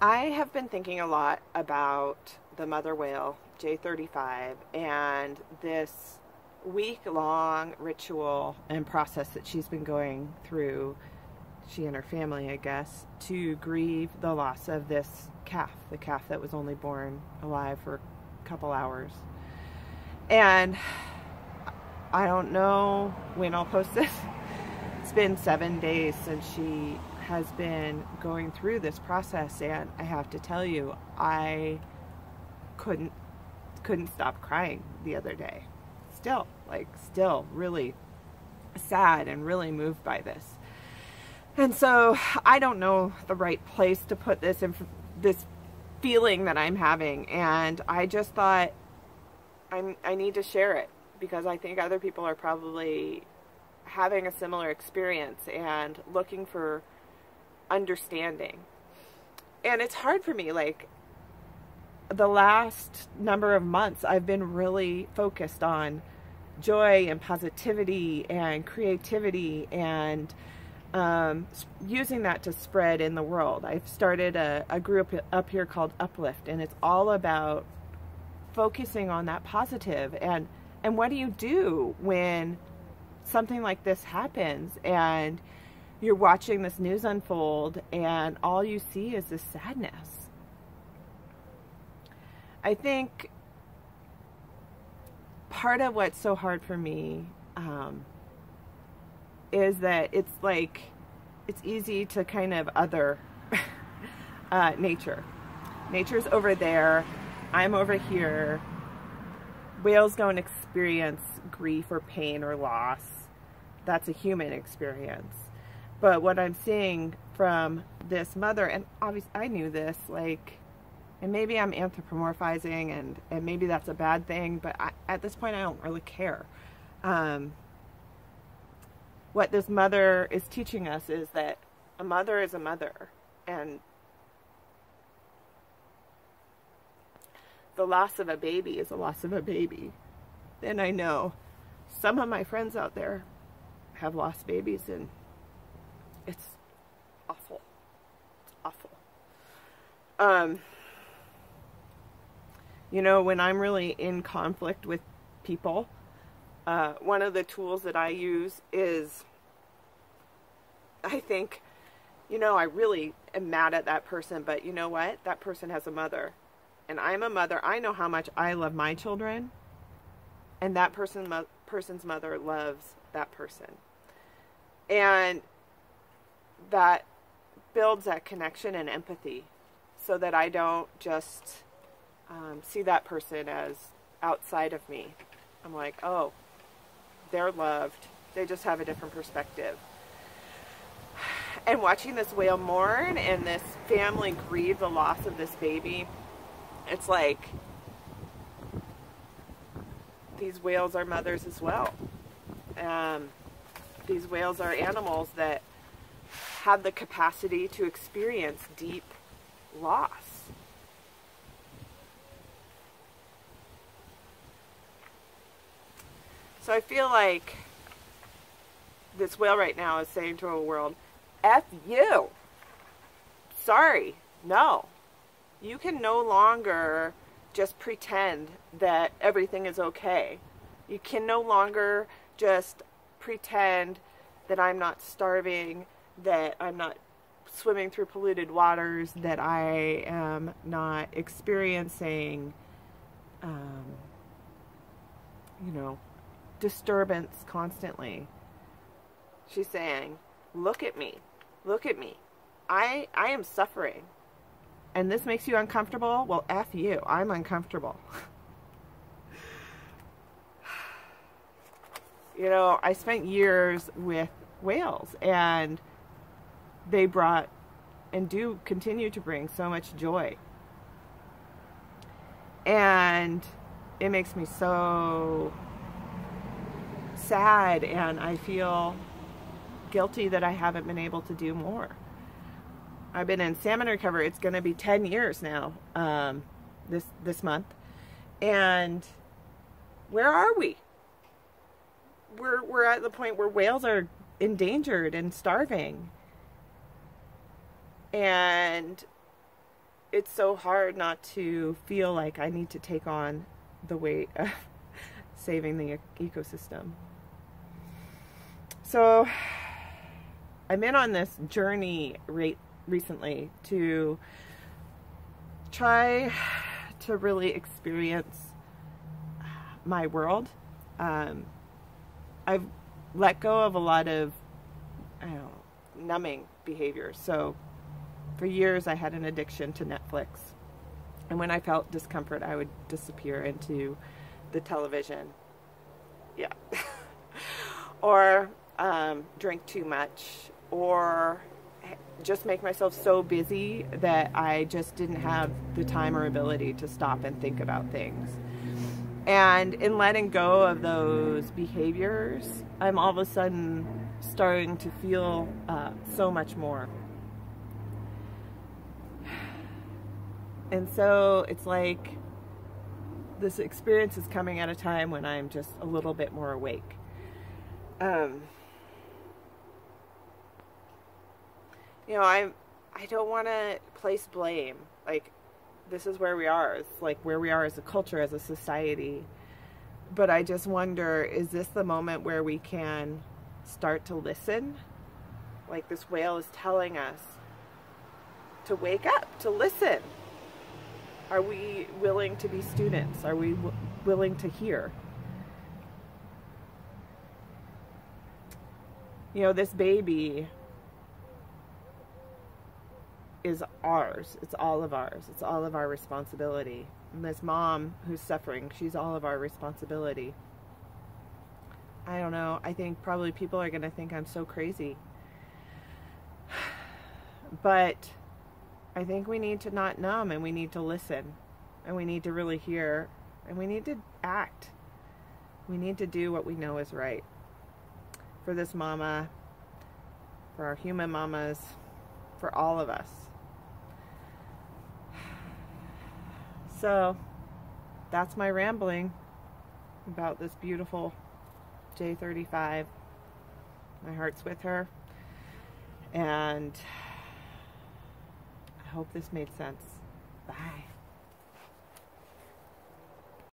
I have been thinking a lot about the mother whale, J35, and this week-long ritual and process that she's been going through, she and her family, I guess, to grieve the loss of this calf, the calf that was only born alive for a couple hours. And I don't know when I'll post this. It's been 7 days since she has been going through this process, and I have to tell you, I couldn't stop crying the other day. Still really sad and really moved by this. And so I don't know the right place to put this feeling that I'm having, and I just thought I need to share it because I think other people are probably having a similar experience and looking for understanding. And it's hard for me, like the last number of months I've been really focused on joy and positivity and creativity and using that to spread in the world. I've started a group up here called Uplift, and it's all about focusing on that positive. And what do you do when something like this happens and you're watching this news unfold and all you see is this sadness? I think part of what's so hard for me is that it's easy to kind of other nature. Nature's over there, I'm over here. Whales don't experience grief or pain or loss. That's a human experience. But what I'm seeing from this mother, and obviously I knew this, and maybe I'm anthropomorphizing, and maybe that's a bad thing, but at this point I don't really care. What this mother is teaching us is that a mother is a mother, and the loss of a baby is a loss of a baby. And I know some of my friends out there have lost babies, and it's awful. It's awful. You know, when I'm really in conflict with people, one of the tools that I use is, I think, you know, I really am mad at that person, but you know what? That person has a mother. And I'm a mother. I know how much I love my children. And that person's mother loves that person. And that builds that connection and empathy so that I don't just see that person as outside of me. I'm like, oh, they're loved. They just have a different perspective. And watching this whale mourn and this family grieve the loss of this baby, it's like these whales are mothers as well. These whales are animals that have the capacity to experience deep loss. So I feel like this whale right now is saying to the world, F you. Sorry, no. You can no longer just pretend that everything is okay. You can no longer just pretend that I'm not starving, that I'm not swimming through polluted waters, that I am not experiencing, you know, disturbance constantly. She's saying, look at me. Look at me. I am suffering. And this makes you uncomfortable? Well, F you. I'm uncomfortable. You know, I spent years with whales, and they brought and do continue to bring so much joy. And it makes me so sad, and I feel guilty that I haven't been able to do more. I've been in salmon recovery. It's going to be 10 years now, this month. And where are we? We're at the point where whales are endangered and starving. And it's so hard not to feel like I need to take on the weight of saving the ecosystem. So I've been on this journey recently to try to really experience my world. I've let go of a lot of, I don't know, numbing behaviors. So for years I had an addiction to Netflix. And when I felt discomfort, I would disappear into the television. Yeah. Or drink too much, or just make myself so busy that I just didn't have the time or ability to stop and think about things. And in letting go of those behaviors, I'm all of a sudden starting to feel so much more. And so it's like this experience is coming at a time when I'm just a little bit more awake. You know, I don't want to place blame. Like, this is where we are. It's like where we are as a culture, as a society. But I just wonder, is this the moment where we can start to listen? Like this whale is telling us to wake up, to listen. Are we willing to be students? Are we willing to hear? You know, this baby is ours. It's all of ours. It's all of our responsibility. And this mom who's suffering, she's all of our responsibility. I don't know. I think probably people are going to think I'm so crazy. But I think we need to not numb, and we need to listen, and we need to really hear, and we need to act. We need to do what we know is right. For this mama, for our human mamas, for all of us. So that's my rambling about this beautiful J35. My heart's with her, and I hope this made sense. Bye.